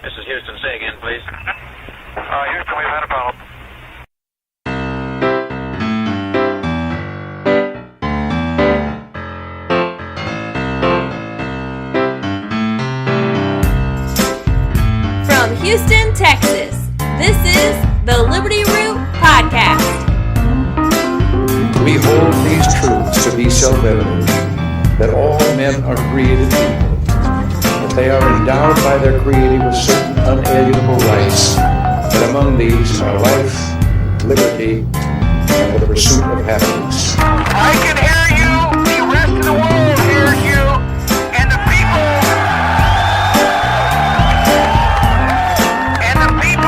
This is Houston. Say again, please. Houston, we've had a problem. From Houston, Texas, this is the Liberty Root Podcast. We hold these truths to be self-evident, that all men are created equal, that they are endowed by their Creator with certain unalienable rights, that among these are life, liberty, and the pursuit of happiness. I can hear you. The rest of the world hears you. And the people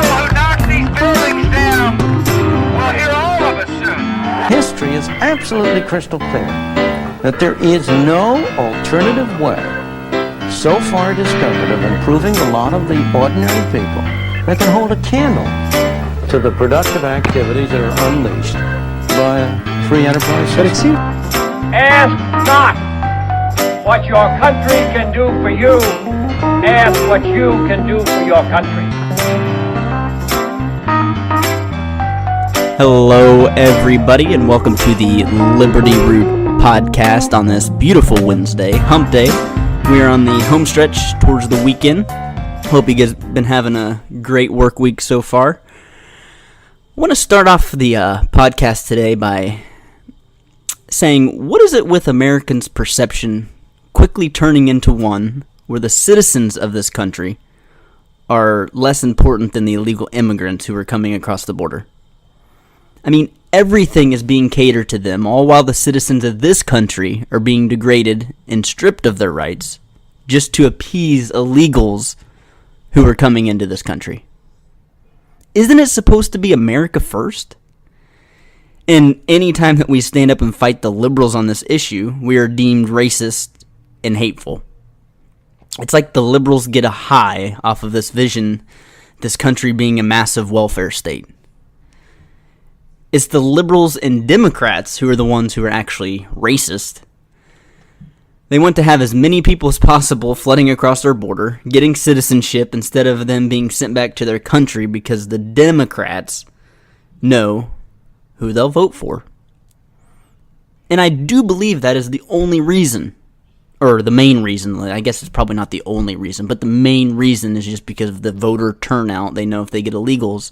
who knock these buildings down will hear all of us soon. History is absolutely crystal clear that there is no alternative way so far discovered of improving the lot of the ordinary people that can hold a candle to the productive activities that are unleashed by a free enterprise system. Ask not what your country can do for you. Ask what you can do for your country. Hello, everybody, and welcome to the Liberty Root Podcast on this beautiful Wednesday, Hump Day. We are on the home stretch towards the weekend. Hope you guys have been having a great work week so far. I want to start off the podcast today by saying, what is it with Americans' perception quickly turning into one where the citizens of this country are less important than the illegal immigrants who are coming across the border? I mean, everything is being catered to them, all while the citizens of this country are being degraded and stripped of their rights just to appease illegals who are coming into this country. Isn't it supposed to be America first? And any time that we stand up and fight the liberals on this issue, we are deemed racist and hateful. It's like the liberals get a high off of this vision, this country being a massive welfare state. It's the liberals and Democrats who are the ones who are actually racist. They want to have as many people as possible flooding across our border, getting citizenship instead of them being sent back to their country because the Democrats know who they'll vote for. And I do believe that is the only reason, or the main reason. I guess it's probably not the only reason, but the main reason is just because of the voter turnout. They know if they get illegals,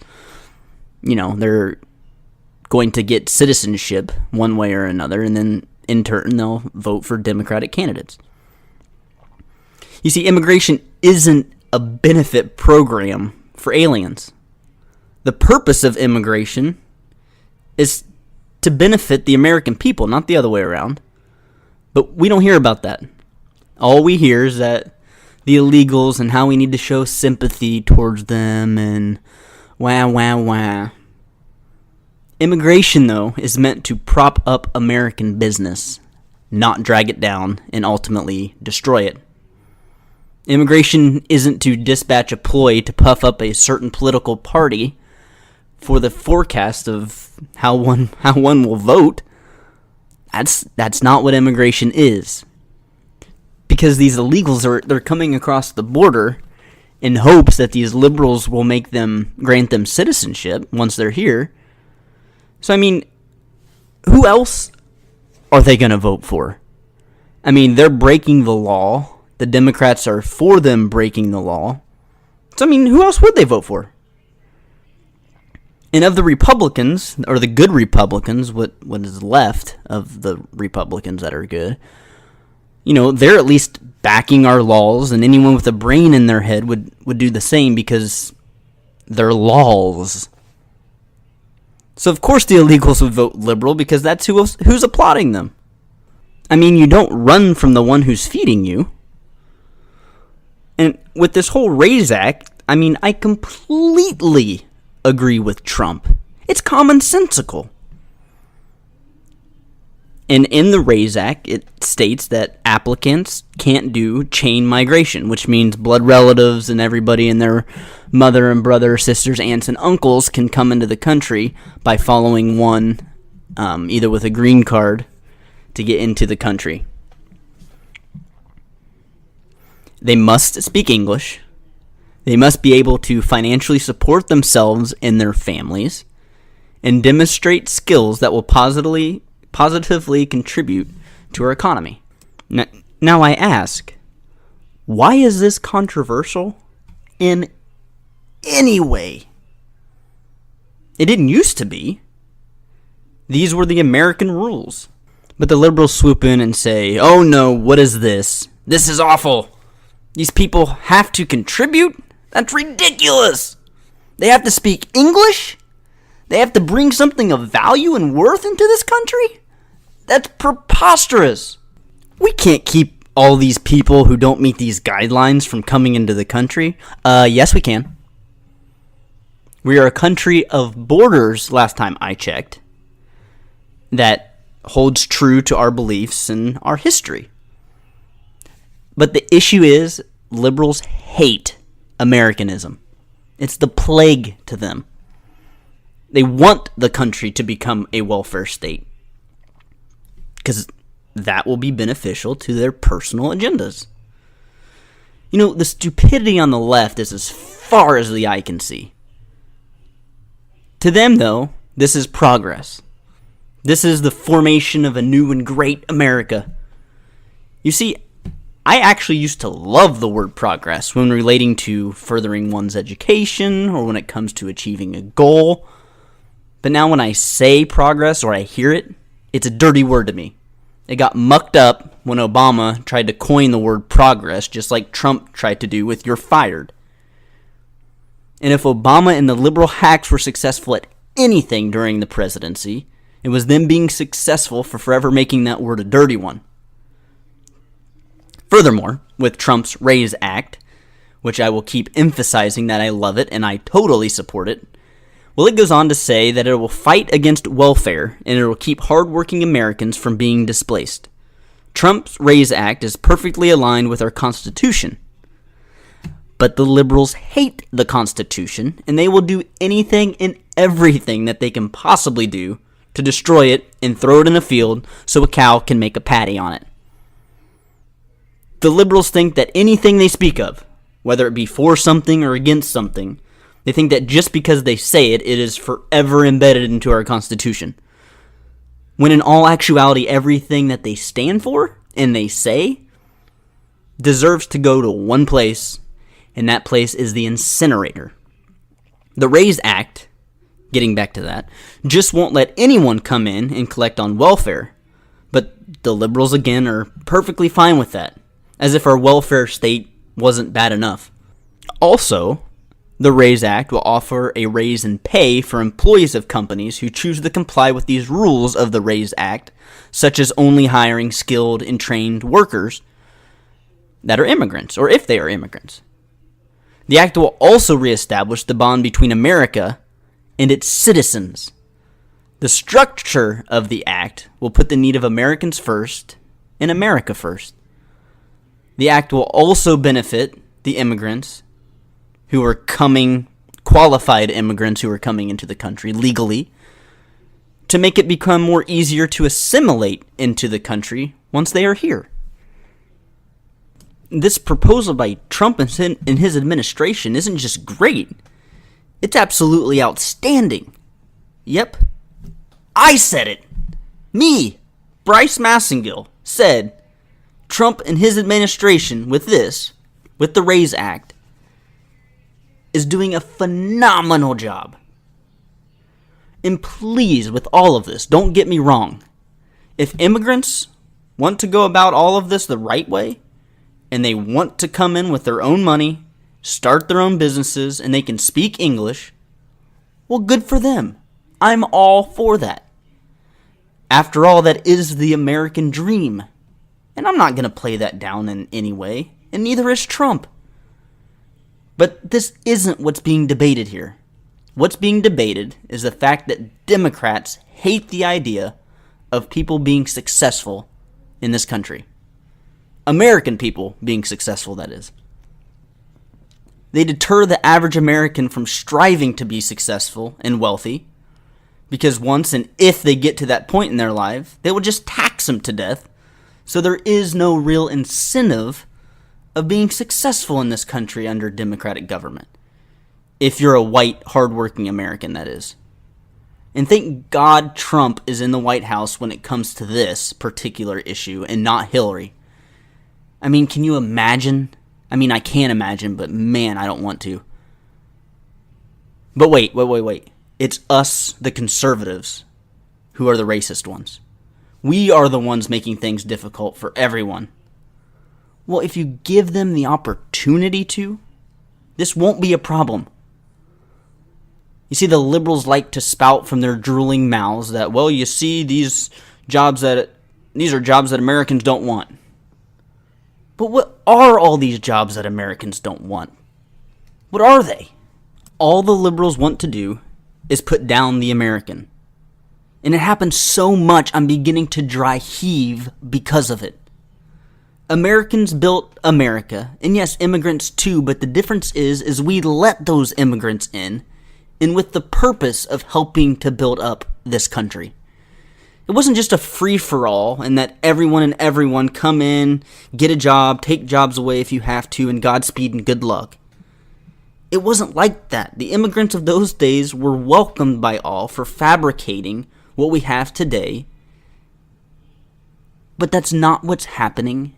they're going to get citizenship one way or another, and then in turn they'll vote for Democratic candidates. You see, immigration isn't a benefit program for aliens. The purpose of immigration is to benefit the American people, not the other way around. But we don't hear about that. All we hear is that the illegals and how we need to show sympathy towards them and wah. Immigration, though, is meant to prop up American business, not drag it down and ultimately destroy it. Immigration isn't to dispatch a ploy to puff up a certain political party for the forecast of how one will vote. That's not what immigration is. Because these illegals they're coming across the border in hopes that these liberals will grant them citizenship once they're here. So, I mean, who else are they going to vote for? I mean, they're breaking the law. The Democrats are for them breaking the law. So, I mean, who else would they vote for? And of the Republicans, or the good Republicans, what is left of the Republicans that are good, they're at least backing our laws, and anyone with a brain in their head would do the same because they're laws. So, of course, the illegals would vote liberal because that's who's applauding them. I mean, you don't run from the one who's feeding you. And with this whole RAISE Act, I mean, I completely agree with Trump. It's commonsensical. And in the RAISE Act, it states that applicants can't do chain migration, which means blood relatives and everybody and their mother and brother, sisters, aunts, and uncles can come into the country by following one, either with a green card to get into the country. They must speak English. They must be able to financially support themselves and their families and demonstrate skills that will positively contribute to our economy. Now I ask, why is this controversial in any way? It didn't used to be. These were the American rules. But the liberals swoop in and say, oh no, what is this? This is awful. These people have to contribute? That's ridiculous. They have to speak English? They have to bring something of value and worth into this country? That's preposterous. We can't keep all these people who don't meet these guidelines from coming into the country. Yes, we can. We are a country of borders, last time I checked, that holds true to our beliefs and our history. But the issue is, liberals hate Americanism. It's the plague to them. They want the country to become a welfare state, because that will be beneficial to their personal agendas. You know, the stupidity on the left is as far as the eye can see. To them, though, this is progress. This is the formation of a new and great America. You see, I actually used to love the word progress when relating to furthering one's education or when it comes to achieving a goal. But now when I say progress or I hear it, it's a dirty word to me. It got mucked up when Obama tried to coin the word progress, just like Trump tried to do with "you're fired." And if Obama and the liberal hacks were successful at anything during the presidency, it was them being successful for forever making that word a dirty one. Furthermore, with Trump's RAISE Act, which I will keep emphasizing that I love it and I totally support it, well, it goes on to say that it will fight against welfare and it will keep hardworking Americans from being displaced. Trump's RAISE Act is perfectly aligned with our Constitution. But the liberals hate the Constitution, and they will do anything and everything that they can possibly do to destroy it and throw it in a field so a cow can make a patty on it. The liberals think that anything they speak of, whether it be for something or against something, they think that just because they say it, it is forever embedded into our Constitution. When in all actuality, everything that they stand for and they say deserves to go to one place, and that place is the incinerator. The RAISE Act, getting back to that, just won't let anyone come in and collect on welfare. But the liberals, again, are perfectly fine with that, as if our welfare state wasn't bad enough. Also, the RAISE Act will offer a raise in pay for employees of companies who choose to comply with these rules of the RAISE Act, such as only hiring skilled and trained workers that are immigrants, or if they are immigrants. The act will also reestablish the bond between America and its citizens. The structure of the act will put the need of Americans first and America first. The act will also benefit the immigrants who are qualified immigrants who are coming into the country legally, to make it become more easier to assimilate into the country once they are here. This proposal by Trump and his administration isn't just great, it's absolutely outstanding. Yep, I said it. Me, Bryce Massengill, said Trump and his administration with the RAISE Act, is doing a phenomenal job. And please, with all of this, don't get me wrong. If immigrants want to go about all of this the right way, and they want to come in with their own money, start their own businesses, and they can speak English, well, good for them. I'm all for that. After all, that is the American dream. And I'm not going to play that down in any way, and neither is Trump. But this isn't what's being debated here. What's being debated is the fact that Democrats hate the idea of people being successful in this country. American people being successful, that is. They deter the average American from striving to be successful and wealthy, because once and if they get to that point in their life, they will just tax them to death, so there is no real incentive of being successful in this country under Democratic government. If you're a white, hardworking American, that is. And thank God Trump is in the White House when it comes to this particular issue and not Hillary. I mean, can you imagine? I mean, I can imagine, but man, I don't want to. But wait. It's us, the conservatives, who are the racist ones. We are the ones making things difficult for everyone. Well, if you give them the opportunity to, this won't be a problem. You see, the liberals like to spout from their drooling mouths that, well, you see, these are jobs that Americans don't want. But what are all these jobs that Americans don't want? What are they? All the liberals want to do is put down the American. And it happens so much I'm beginning to dry heave because of it. Americans built America, and yes, immigrants too, but the difference is we let those immigrants in, and with the purpose of helping to build up this country. It wasn't just a free-for-all, and that everyone come in, get a job, take jobs away if you have to, and Godspeed and good luck. It wasn't like that. The immigrants of those days were welcomed by all for fabricating what we have today. But that's not what's happening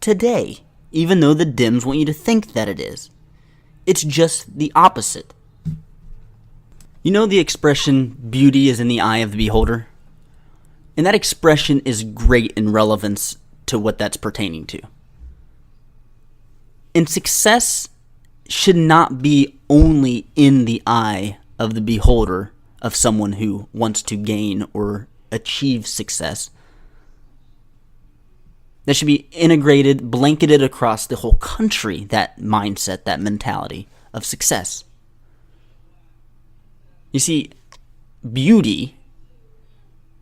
today, even though the Dems want you to think that it is. It's just the opposite. You know the expression, beauty is in the eye of the beholder? And that expression is great in relevance to what that's pertaining to. And success should not be only in the eye of the beholder of someone who wants to gain or achieve success. That should be integrated, blanketed across the whole country, that mindset, that mentality of success. You see, beauty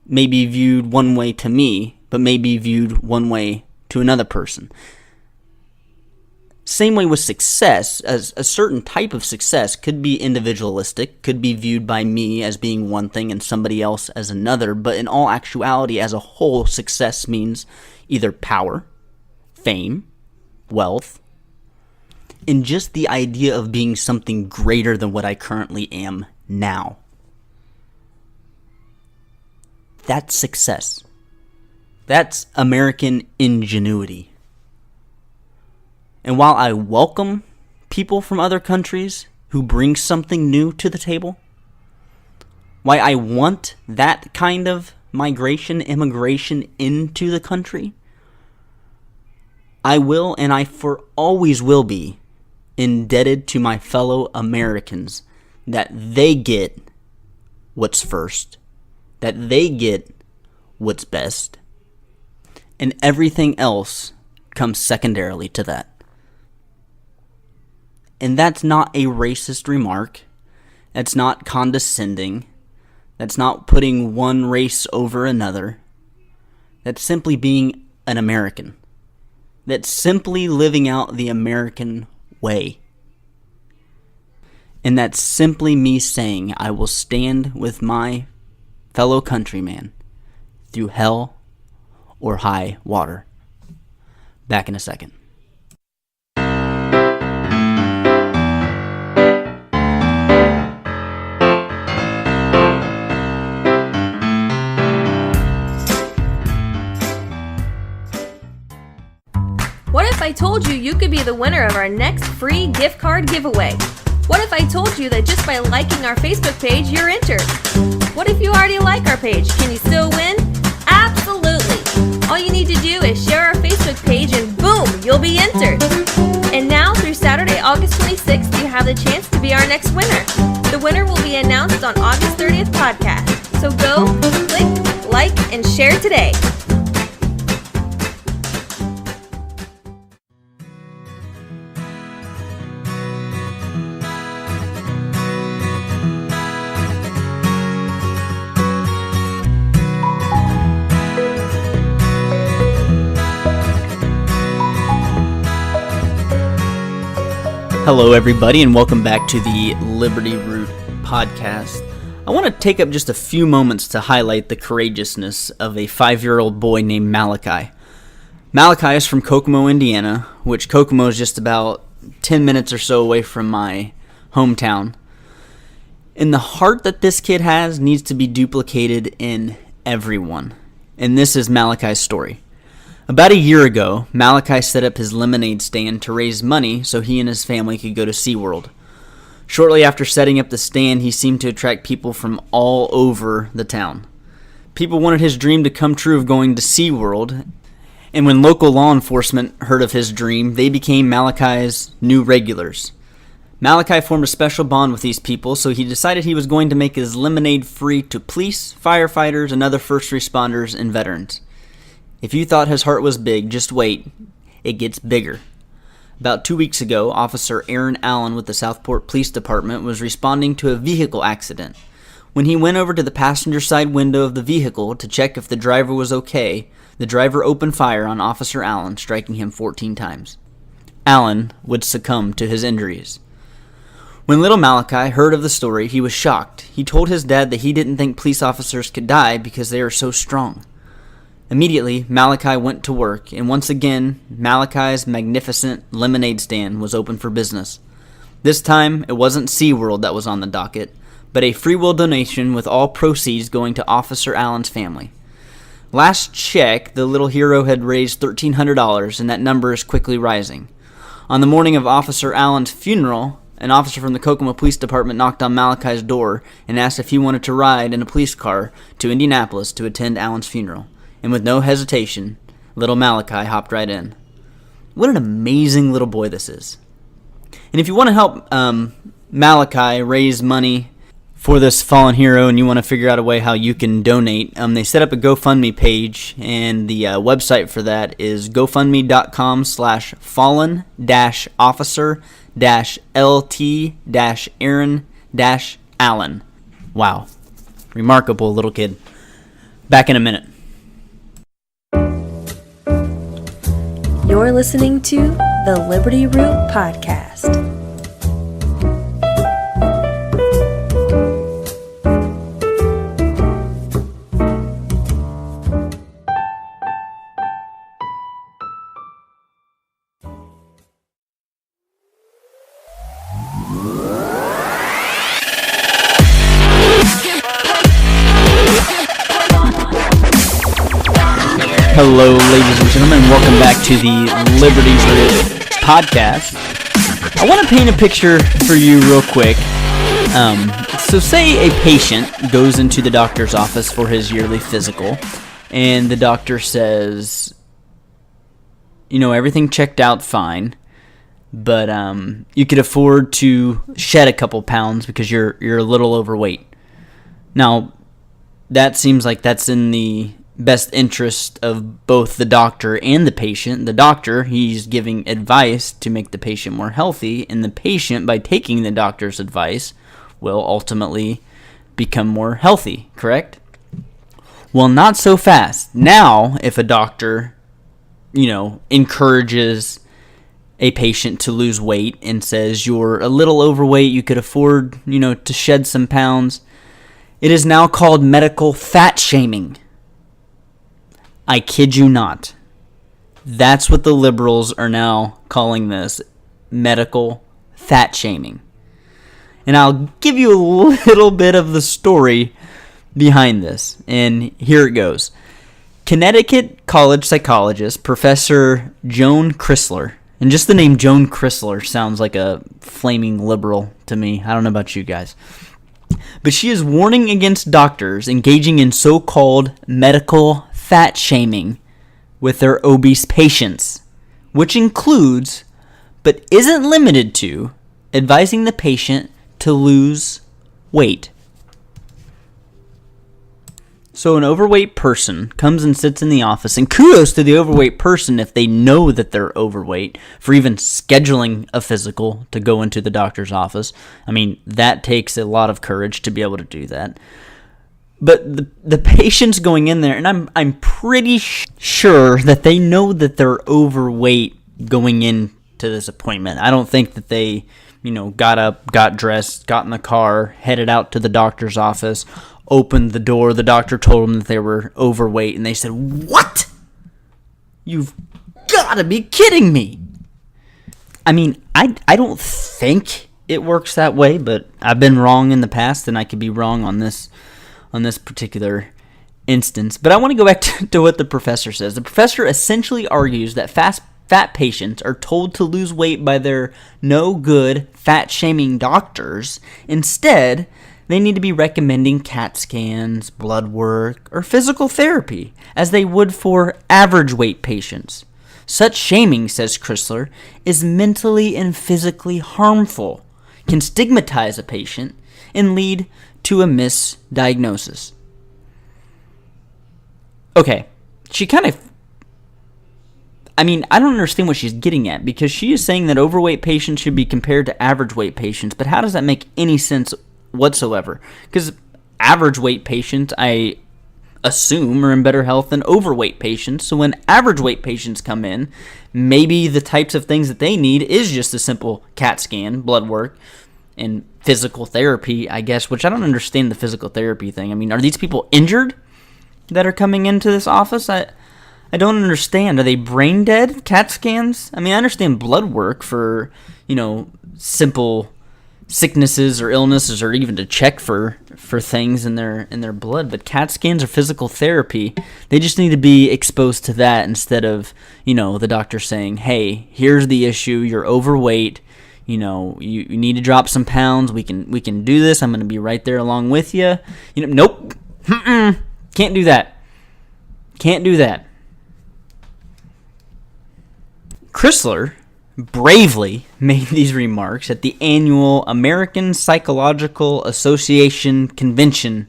may be viewed one way to me, but may be viewed one way to another person. Same way with success, as a certain type of success could be individualistic, could be viewed by me as being one thing and somebody else as another, but in all actuality, as a whole, success means either power, fame, wealth, and just the idea of being something greater than what I currently am now. That's success. That's American ingenuity. And while I welcome people from other countries who bring something new to the table, why I want that kind of immigration into the country, I will and I for always will be indebted to my fellow Americans that they get what's first, that they get what's best, and everything else comes secondarily to that. And that's not a racist remark. That's not condescending. That's not putting one race over another. That's simply being an American. That's simply living out the American way. And that's simply me saying I will stand with my fellow countryman through hell or high water. Back in a second. What if I told you could be the winner of our next free gift card giveaway? What if I told you that just by liking our Facebook page, you're entered? What if you already like our page? Can you still win? Absolutely! All you need to do is share our Facebook page and boom, you'll be entered! And now through Saturday, August 26th, you have the chance to be our next winner. The winner will be announced on August 30th podcast. So go, click, like, and share today. Hello, everybody, and welcome back to the Liberty Root podcast. I want to take up just a few moments to highlight the courageousness of a 5-year-old boy named Malachi. Malachi is from Kokomo, Indiana, which Kokomo is just about 10 minutes or so away from my hometown. And the heart that this kid has needs to be duplicated in everyone. And this is Malachi's story. About a year ago, Malachi set up his lemonade stand to raise money so he and his family could go to SeaWorld. Shortly after setting up the stand, he seemed to attract people from all over the town. People wanted his dream to come true of going to SeaWorld, and when local law enforcement heard of his dream, they became Malachi's new regulars. Malachi formed a special bond with these people, so he decided he was going to make his lemonade free to police, firefighters, and other first responders and veterans. If you thought his heart was big, just wait. It gets bigger. About 2 weeks ago, Officer Aaron Allen with the Southport Police Department was responding to a vehicle accident. When he went over to the passenger side window of the vehicle to check if the driver was okay, the driver opened fire on Officer Allen, striking him 14 times. Allen would succumb to his injuries. When little Malachi heard of the story, he was shocked. He told his dad that he didn't think police officers could die because they are so strong. Immediately, Malachi went to work, and once again, Malachi's magnificent lemonade stand was open for business. This time, it wasn't SeaWorld that was on the docket, but a free will donation with all proceeds going to Officer Allen's family. Last check, the little hero had raised $1,300, and that number is quickly rising. On the morning of Officer Allen's funeral, an officer from the Kokomo Police Department knocked on Malachi's door and asked if he wanted to ride in a police car to Indianapolis to attend Allen's funeral. And with no hesitation, little Malachi hopped right in. What an amazing little boy this is. And if you want to help Malachi raise money for this fallen hero and you want to figure out a way how you can donate, they set up a GoFundMe page, and the website for that is gofundme.com/fallen-lt-aaron-allen. Wow. Remarkable little kid. Back in a minute. You're listening to the Liberty Root Podcast. Hello, ladies and gentlemen. Welcome back to the Liberty Root Podcast. I want to paint a picture for you real quick. So say a patient goes into the doctor's office for his yearly physical, and the doctor says, everything checked out fine, but you could afford to shed a couple pounds because you're a little overweight. Now, that seems like that's in the best interest of both the doctor and the patient. The doctor, he's giving advice to make the patient more healthy, and the patient, by taking the doctor's advice, will ultimately become more healthy, correct? Well, not so fast. Now, if a doctor, encourages a patient to lose weight and says, you're a little overweight, you could afford, to shed some pounds, it is now called medical fat shaming. I kid you not. That's what the liberals are now calling this, medical fat shaming. And I'll give you a little bit of the story behind this, and here it goes. Connecticut college psychologist Professor Joan Chrysler, and just the name Joan Chrysler sounds like a flaming liberal to me. I don't know about you guys. But she is warning against doctors engaging in so-called medical fat shaming with their obese patients, which includes, but isn't limited to, advising the patient to lose weight. So an overweight person comes and sits in the office, and kudos to the overweight person if they know that they're overweight for even scheduling a physical to go into the doctor's office. I mean, that takes a lot of courage to be able to do that. But the patient's going in there, and I'm pretty sure that they know that they're overweight going into this appointment. I don't think that they, got up, got dressed, got in the car, headed out to the doctor's office, opened the door. The doctor told them that they were overweight, and they said, "What? You've gotta be kidding me. I mean, I don't think it works that way, but I've been wrong in the past, and I could be wrong on this particular instance. But I want to go back to what the professor says. The professor essentially argues that fat patients are told to lose weight by their no-good, fat-shaming doctors. Instead, they need to be recommending CAT scans, blood work, or physical therapy, as they would for average weight patients. Such shaming, says Chrysler, is mentally and physically harmful, can stigmatize a patient, and lead to a misdiagnosis. Okay, I don't understand what she's getting at, because she is saying that overweight patients should be compared to average weight patients, but how does that make any sense whatsoever? Because average weight patients, I assume, are in better health than overweight patients, so when average weight patients come in, maybe the types of things that they need is just a simple CAT scan, blood work, and physical therapy, I guess, which I don't understand the physical therapy thing. I mean, are these people injured that are coming into this office? I don't understand. Are they brain dead? CAT scans? I mean, I understand blood work for, simple sicknesses or illnesses, or even to check for things in their blood, but CAT scans or physical therapy, they just need to be exposed to that instead of, the doctor saying, hey, here's the issue, you're overweight, you need to drop some pounds, we can do this, I'm going to be right there along with you. Nope. Can't do that. Chrysler bravely made these remarks at the annual American Psychological Association convention.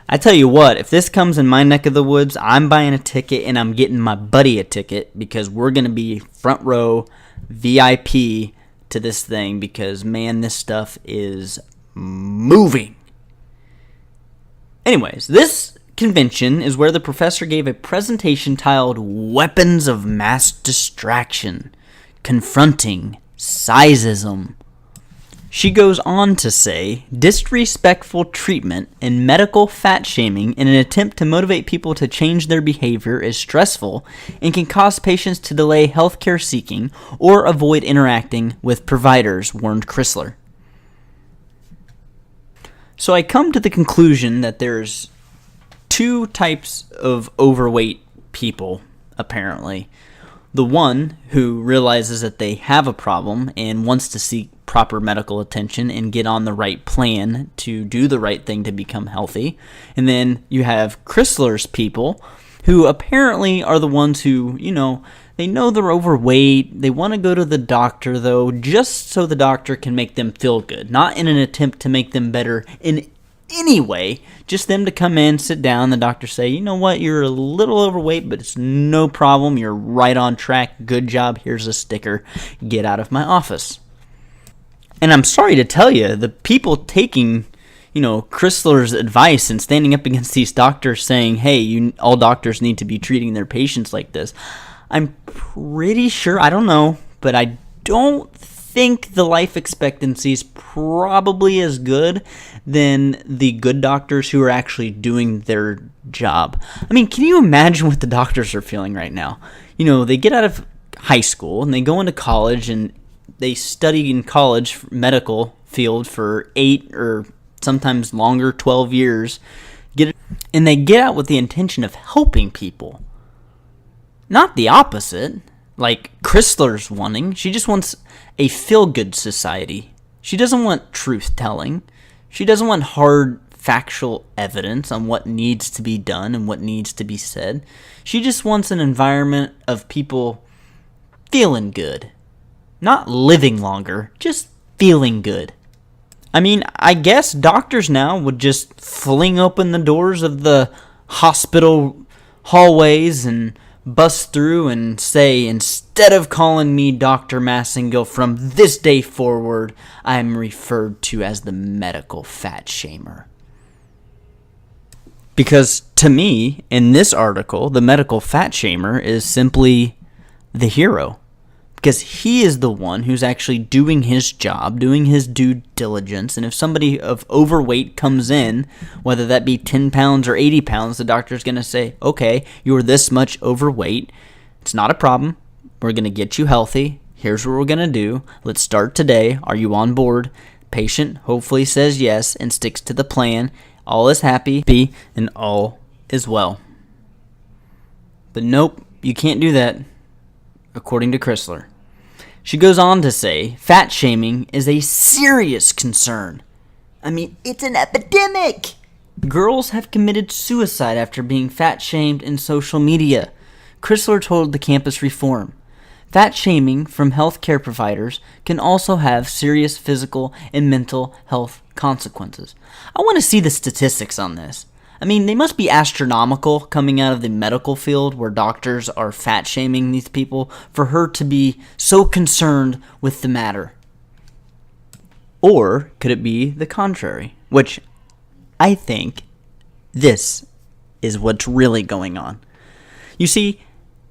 I tell you what, if this comes in my neck of the woods, I'm buying a ticket and I'm getting my buddy a ticket, because we're going to be front row VIP to this thing, because, man, this stuff is moving. Anyways, this convention is where the professor gave a presentation titled Weapons of Mass Distraction, Confronting Sizeism. She goes on to say, disrespectful treatment and medical fat shaming in an attempt to motivate people to change their behavior is stressful and can cause patients to delay healthcare seeking or avoid interacting with providers, warned Chrysler. So I come to the conclusion that there's two types of overweight people, apparently. The one who realizes that they have a problem and wants to seek proper medical attention and get on the right plan to do the right thing to become healthy. And then you have Chrysler's people, who apparently are the ones who, they know they're overweight. They want to go to the doctor, though, just so the doctor can make them feel good, not in an attempt to make them better in any way, just them to come in, sit down, the doctor say, you know what, you're a little overweight, but it's no problem, you're right on track, good job, here's a sticker, get out of my office. And I'm sorry to tell you, the people taking, Chrysler's advice and standing up against these doctors saying, hey, all doctors need to be treating their patients like this, I'm pretty sure, I don't know, but I don't think the life expectancy is probably as good than the good doctors who are actually doing their job. I mean, can you imagine what the doctors are feeling right now? They get out of high school and they go into college and they study in college medical field for 8 or sometimes longer, 12 years, and they get out with the intention of helping people. Not the opposite, like Chrysler's wanting. She just wants a feel-good society. She doesn't want truth-telling. She doesn't want hard, factual evidence on what needs to be done and what needs to be said. She just wants an environment of people feeling good. Not living longer, just feeling good. I mean, I guess doctors now would just fling open the doors of the hospital hallways and bust through and say, instead of calling me Dr. Massengill, from this day forward, I am referred to as the medical fat shamer. Because to me, in this article, the medical fat shamer is simply the hero. Because he is the one who's actually doing his job, doing his due diligence. And if somebody of overweight comes in, whether that be 10 pounds or 80 pounds, the doctor's going to say, okay, you're this much overweight. It's not a problem. We're going to get you healthy. Here's what we're going to do. Let's start today. Are you on board? Patient hopefully says yes and sticks to the plan. All is happy, and all is well. But nope, you can't do that, according to Chrysler. She goes on to say, fat shaming is a serious concern. I mean, it's an epidemic. Girls have committed suicide after being fat shamed in social media. Chrysler told the Campus Reform. Fat shaming from healthcare providers can also have serious physical and mental health consequences. I want to see the statistics on this. I mean, they must be astronomical coming out of the medical field where doctors are fat shaming these people for her to be so concerned with the matter. Or could it be the contrary? Which I think this is what's really going on. You see,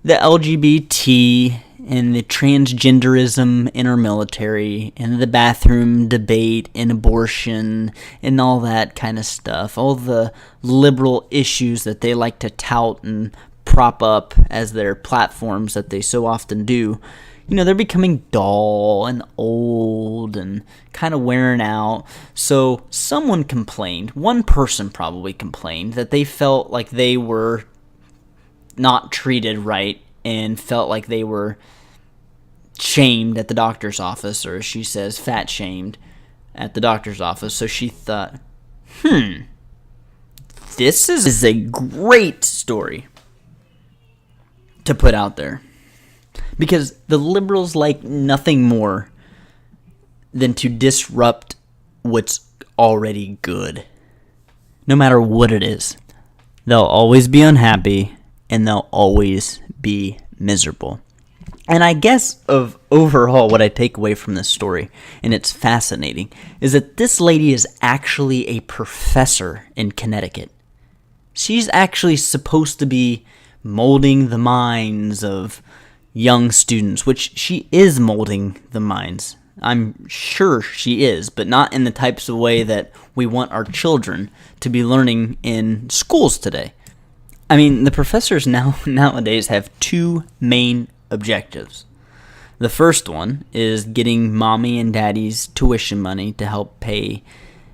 the LGBT and the transgenderism in our military and the bathroom debate and abortion and all that kind of stuff, all the liberal issues that they like to tout and prop up as their platforms that they so often do, you know, they're becoming dull and old and kind of wearing out. So someone complained, one person probably complained, that they felt like they were not treated right and felt like they were shamed at the doctor's office, or as she says, fat shamed at the doctor's office. So she thought, this is a great story to put out there. Because the liberals like nothing more than to disrupt what's already good. No matter what it is. They'll always be unhappy and they'll always be miserable. And I guess of overall what I take away from this story, and it's fascinating, is that this lady is actually a professor in Connecticut. She's actually supposed to be molding the minds of young students, which she is molding the minds. I'm sure she is, but not in the types of way that we want our children to be learning in schools today. I mean, the professors nowadays have two main objectives. The first one is getting mommy and daddy's tuition money to help pay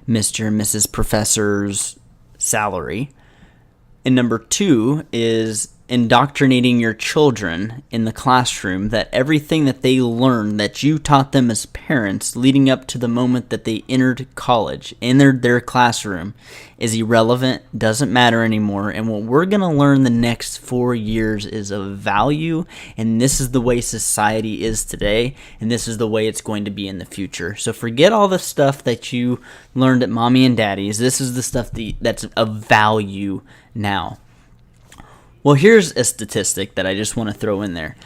Mr. and Mrs. Professor's salary. And number two is indoctrinating your children in the classroom that everything that they learn that you taught them as parents leading up to the moment that they entered college, entered their classroom, is irrelevant, doesn't matter anymore, and what we're going to learn the next 4 years is of value, and this is the way society is today, and this is the way it's going to be in the future. So forget all the stuff that you learned at mommy and daddy's. This is the stuff that's of value now. Well, here's a statistic that I just want to throw in there.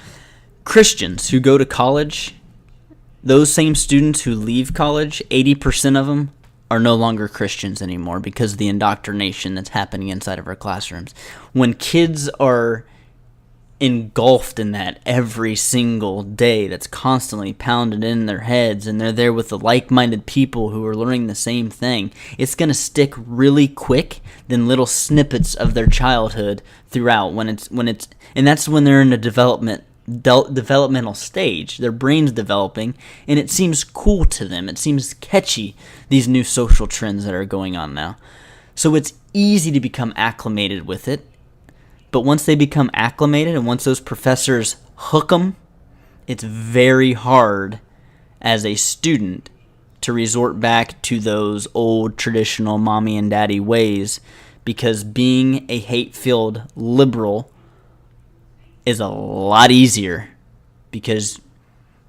Christians who go to college, those same students who leave college, 80% of them are no longer Christians anymore because of the indoctrination that's happening inside of our classrooms. When kids are engulfed in that every single day, that's constantly pounded in their heads, and they're there with the like-minded people who are learning the same thing, it's going to stick really quick than little snippets of their childhood throughout and that's when they're in a developmental stage. Their brain's developing, and it seems cool to them. It seems catchy, these new social trends that are going on now. So it's easy to become acclimated with it. But once they become acclimated and once those professors hook them, it's very hard as a student to resort back to those old traditional mommy and daddy ways, because being a hate-filled liberal is a lot easier because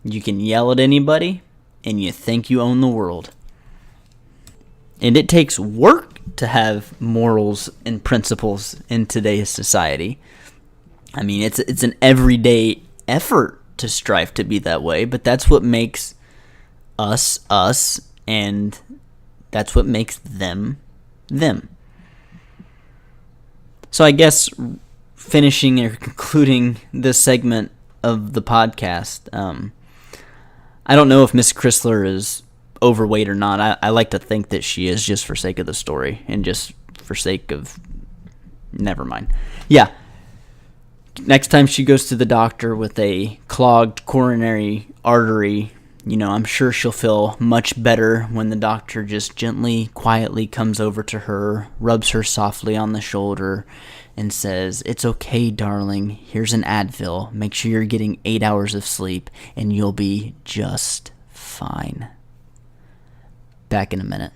you can yell at anybody and you think you own the world. And it takes work to have morals and principles in today's society. I mean, it's an everyday effort to strive to be that way, but that's what makes us, and that's what makes them, them. So I guess finishing or concluding this segment of the podcast, I don't know if Miss Chrysler is overweight or not. I like to think that she is, just for sake of the story and just for sake of... Never mind. Yeah. next time she goes to the doctor with a clogged coronary artery, I'm sure she'll feel much better when the doctor just gently, quietly comes over to her, rubs her softly on the shoulder, and says, "It's okay, darling. Here's an Advil. Make sure you're getting 8 hours of sleep, and you'll be just fine." Back in a minute.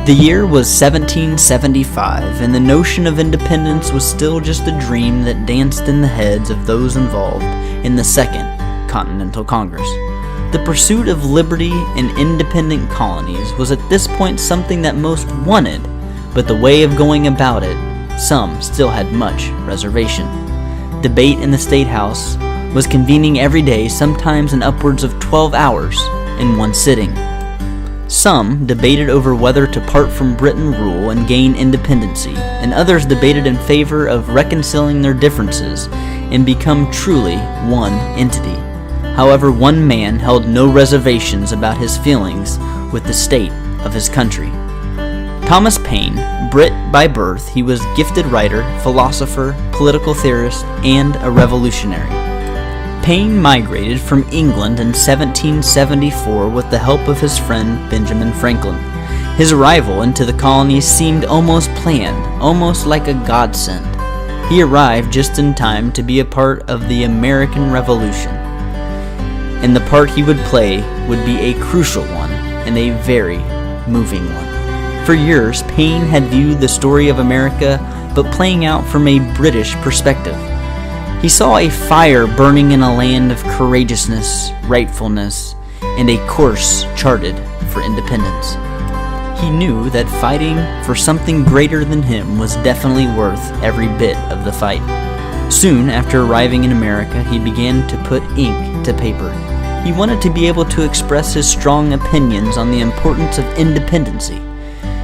The year was 1775, and the notion of independence was still just a dream that danced in the heads of those involved in the Second Continental Congress. The pursuit of liberty and independent colonies was at this point something that most wanted, but the way of going about it, some still had much reservation. Debate in the State House was convening every day, sometimes in upwards of 12 hours in one sitting. Some debated over whether to part from Britain rule and gain independency, and others debated in favor of reconciling their differences and become truly one entity. However, one man held no reservations about his feelings with the state of his country. Thomas Paine, Brit by birth, he was a gifted writer, philosopher, political theorist, and a revolutionary. Paine migrated from England in 1774 with the help of his friend Benjamin Franklin. His arrival into the colonies seemed almost planned, almost like a godsend. He arrived just in time to be a part of the American Revolution, and the part he would play would be a crucial one and a very moving one. For years, Paine had viewed the story of America, but playing out from a British perspective. He saw a fire burning in a land of courageousness, rightfulness, and a course charted for independence. He knew that fighting for something greater than him was definitely worth every bit of the fight. Soon after arriving in America, he began to put ink to paper. He wanted to be able to express his strong opinions on the importance of independency.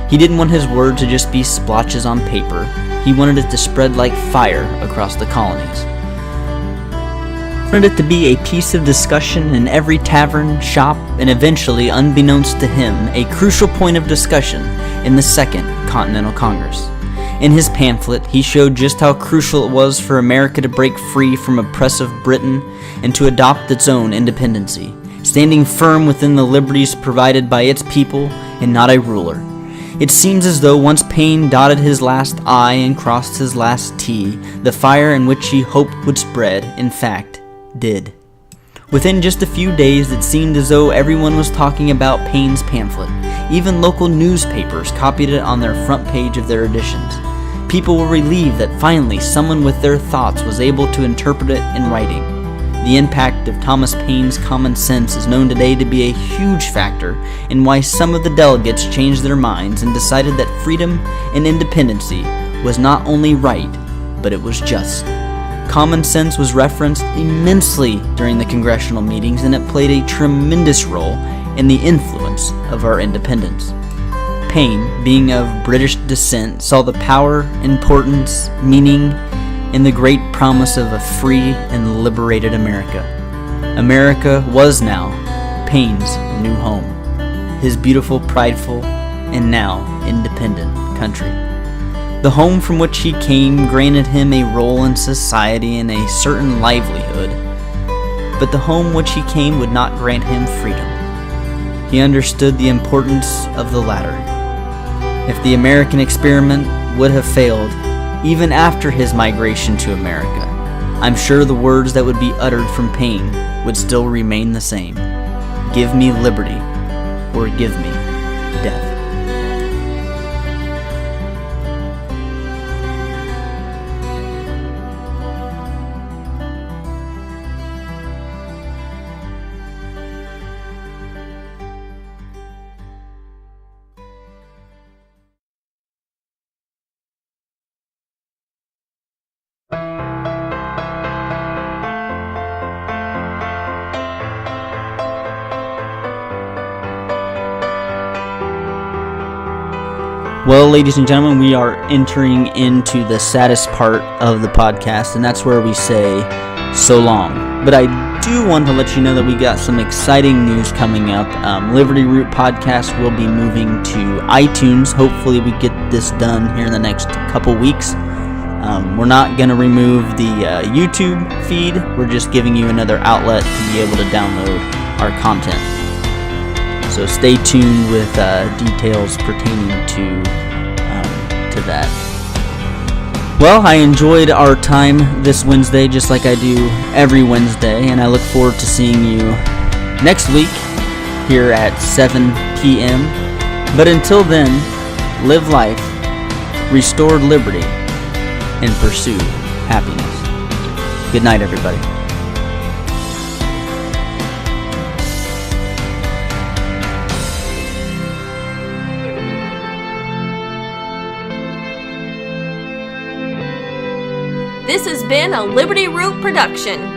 He didn't want his word to just be splotches on paper. He wanted it to spread like fire across the colonies. He wanted it to be a piece of discussion in every tavern, shop, and eventually, unbeknownst to him, a crucial point of discussion in the Second Continental Congress. In his pamphlet, he showed just how crucial it was for America to break free from oppressive Britain and to adopt its own independency, standing firm within the liberties provided by its people and not a ruler. It seems as though once Paine dotted his last I and crossed his last T, the fire in which he hoped would spread, in fact, did. Within just a few days, it seemed as though everyone was talking about Paine's pamphlet. Even local newspapers copied it on their front page of their editions. People were relieved that finally someone with their thoughts was able to interpret it in writing. The impact of Thomas Paine's common sense is known today to be a huge factor in why some of the delegates changed their minds and decided that freedom and independency was not only right, but it was just. Common sense was referenced immensely during the congressional meetings, and it played a tremendous role in the influence of our independence. Paine, being of British descent, saw the power, importance, meaning, and the great promise of a free and liberated America. America was now Paine's new home, his beautiful, prideful, and now independent country. The home from which he came granted him a role in society and a certain livelihood, but the home which he came would not grant him freedom. He understood the importance of the latter. If the American experiment would have failed, even after his migration to America, I'm sure the words that would be uttered from Paine would still remain the same. Give me liberty, or give me death. Well, ladies and gentlemen, we are entering into the saddest part of the podcast, and that's where we say so long. But I do want to let you know that we got some exciting news coming up. Liberty Root Podcast will be moving to iTunes. Hopefully we get this done here in the next couple weeks. We're not going to remove the YouTube feed. We're just giving you another outlet to be able to download our content. So stay tuned with details pertaining to that. Well, I enjoyed our time this Wednesday just like I do every Wednesday, and I look forward to seeing you next week here at 7 p.m. But until then, live life, restore liberty, and pursue happiness. Good night, everybody. This has been a Liberty Root production.